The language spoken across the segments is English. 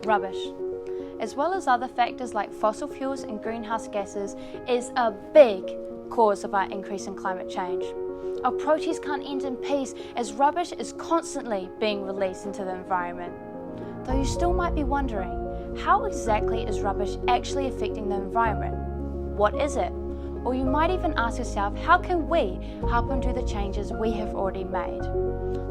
Rubbish, as well as other factors like fossil fuels and greenhouse gases, is a big cause of our increase in climate change. Our protest can't end in peace as rubbish is constantly being released into the environment. Though you still might be wondering, how exactly is rubbish actually affecting the environment? What is it? Or you might even ask yourself, how can we help undo the changes we have already made?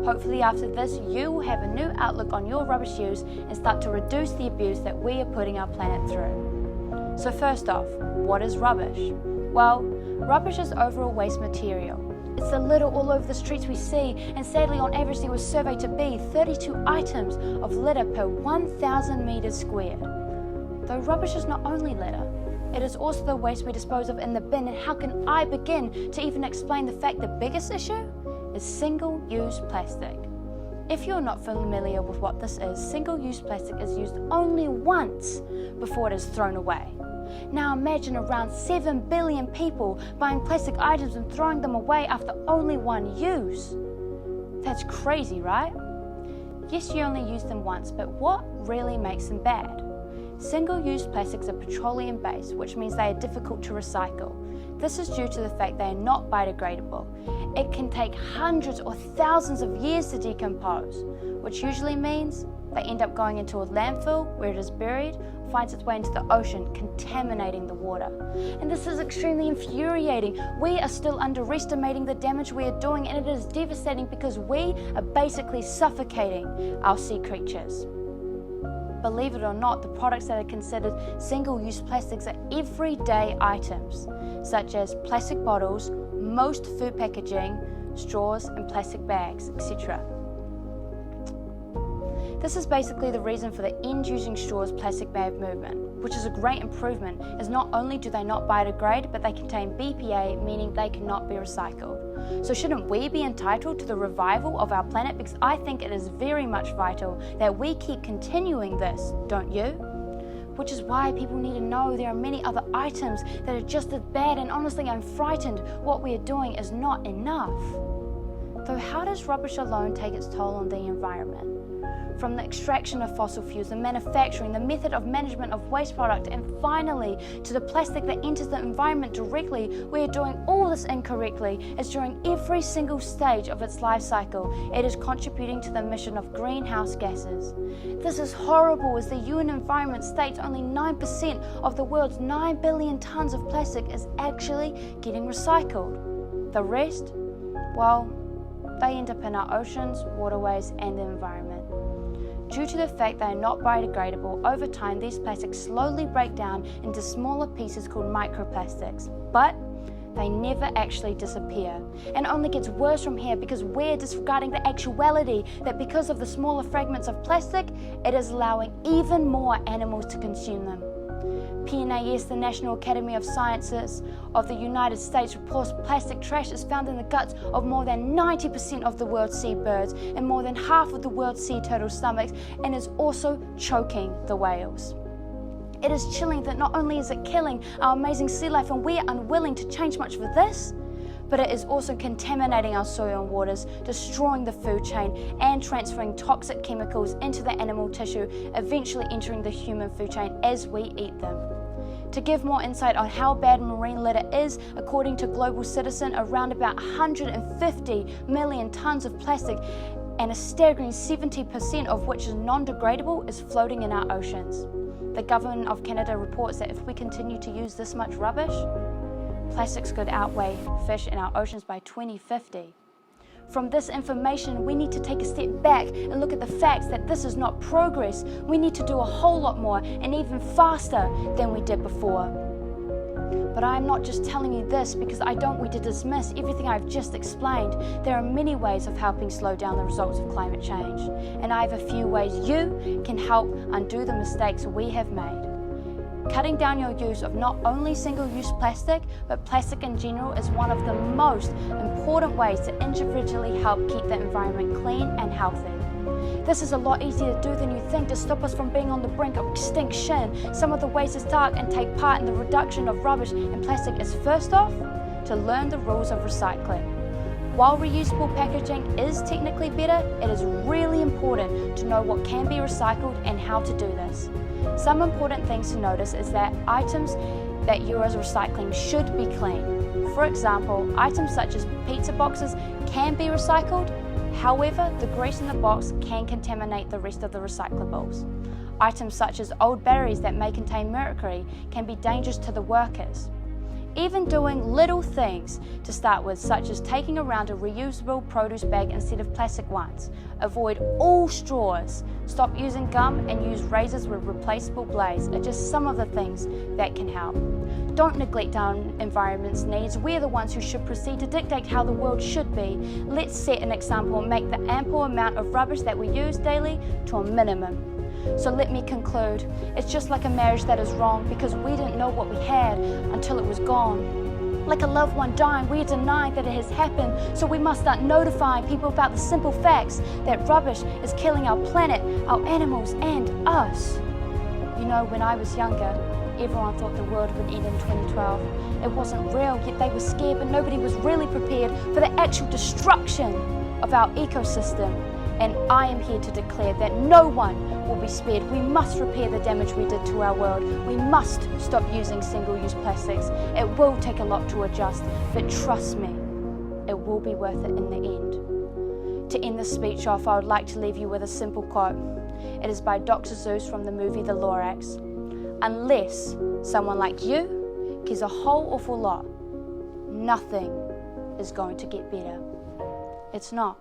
Hopefully after this, you will have a new outlook on your rubbish use and start to reduce the abuse that we are putting our planet through. So first off, what is rubbish? Well, rubbish is overall waste material. It's the litter all over the streets we see, and sadly on average there was surveyed to be 32 items of litter per 1,000 metres squared. Though rubbish is not only litter, it is also the waste we dispose of in the bin, and how can I begin to even explain the fact the biggest issue is single-use plastic. If you're not familiar with what this is, single-use plastic is used only once before it is thrown away. Now imagine around 7 billion people buying plastic items and throwing them away after only one use. That's crazy, right? Yes, you only use them once, but what really makes them bad? Single-use plastics are petroleum-based, which means they are difficult to recycle. This is due to the fact they are not biodegradable. It can take hundreds or thousands of years to decompose, which usually means they end up going into a landfill where it is buried, finds its way into the ocean, contaminating the water. And this is extremely infuriating. We are still underestimating the damage we are doing, and it is devastating because we are basically suffocating our sea creatures. Believe it or not, the products that are considered single-use plastics are everyday items, such as plastic bottles, most food packaging, straws and plastic bags, etc. This is basically the reason for the End Using Straws plastic bag movement, which is a great improvement, as not only do they not biodegrade, but they contain BPA, meaning they cannot be recycled. So shouldn't we be entitled to the revival of our planet? Because I think it is very much vital that we keep continuing this, don't you? Which is why people need to know there are many other items that are just as bad, and honestly I'm frightened what we are doing is not enough. Though how does rubbish alone take its toll on the environment? From the extraction of fossil fuels, the manufacturing, the method of management of waste product, and finally to the plastic that enters the environment directly, we are doing all this incorrectly, as during every single stage of its life cycle, it is contributing to the emission of greenhouse gases. This is horrible, as the UN Environment states only 9% of the world's 9 billion tonnes of plastic is actually getting recycled. The rest, well, they end up in our oceans, waterways, and the environment. Due to the fact they are not biodegradable, over time these plastics slowly break down into smaller pieces called microplastics, but they never actually disappear. And it only gets worse from here because we're disregarding the actuality that because of the smaller fragments of plastic, it is allowing even more animals to consume them. PNAS, the National Academy of Sciences of the United States, reports plastic trash is found in the guts of more than 90% of the world's seabirds and more than half of the world's sea turtle stomachs, and is also choking the whales. It is chilling that not only is it killing our amazing sea life and we are unwilling to change much for this, but it is also contaminating our soil and waters, destroying the food chain and transferring toxic chemicals into the animal tissue, eventually entering the human food chain as we eat them. To give more insight on how bad marine litter is, according to Global Citizen, around about 150 million tonnes of plastic, and a staggering 70% of which is non-degradable, is floating in our oceans. The Government of Canada reports that if we continue to use this much rubbish, plastics could outweigh fish in our oceans by 2050. From this information, we need to take a step back and look at the facts that this is not progress. We need to do a whole lot more and even faster than we did before. But I am not just telling you this because I don't want to dismiss everything I've just explained. There are many ways of helping slow down the results of climate change, and I have a few ways you can help undo the mistakes we have made. Cutting down your use of not only single-use plastic, but plastic in general is one of the most important ways to individually help keep the environment clean and healthy. This is a lot easier to do than you think to stop us from being on the brink of extinction. Some of the ways to start and take part in the reduction of rubbish and plastic is, first off, to learn the rules of recycling. While reusable packaging is technically better, it is really important to to know what can be recycled and how to do this. Some important things to notice is that items that you are recycling should be clean. For example, items such as pizza boxes can be recycled, however, the grease in the box can contaminate the rest of the recyclables. Items such as old batteries that may contain mercury can be dangerous to the workers. Even doing little things to start with, such as taking around a reusable produce bag instead of plastic ones. Avoid all straws. Stop using gum and use razors with replaceable blades are just some of the things that can help. Don't neglect our environment's needs. We're the ones who should proceed to dictate how the world should be. Let's set an example and make the ample amount of rubbish that we use daily to a minimum. So let me conclude, it's just like a marriage that is wrong because we didn't know what we had until it was gone. Like a loved one dying, we are denied that it has happened, so we must start notifying people about the simple facts that rubbish is killing our planet, our animals, and us. You know, when I was younger, everyone thought the world would end in 2012. It wasn't real, yet they were scared, but nobody was really prepared for the actual destruction of our ecosystem. And I am here to declare that no one will be spared. We must repair the damage we did to our world. We must stop using single-use plastics. It will take a lot to adjust, but trust me, it will be worth it in the end. To end this speech off, I would like to leave you with a simple quote. It is by Dr. Seuss from the movie The Lorax. Unless someone like you cares a whole awful lot, nothing is going to get better. It's not.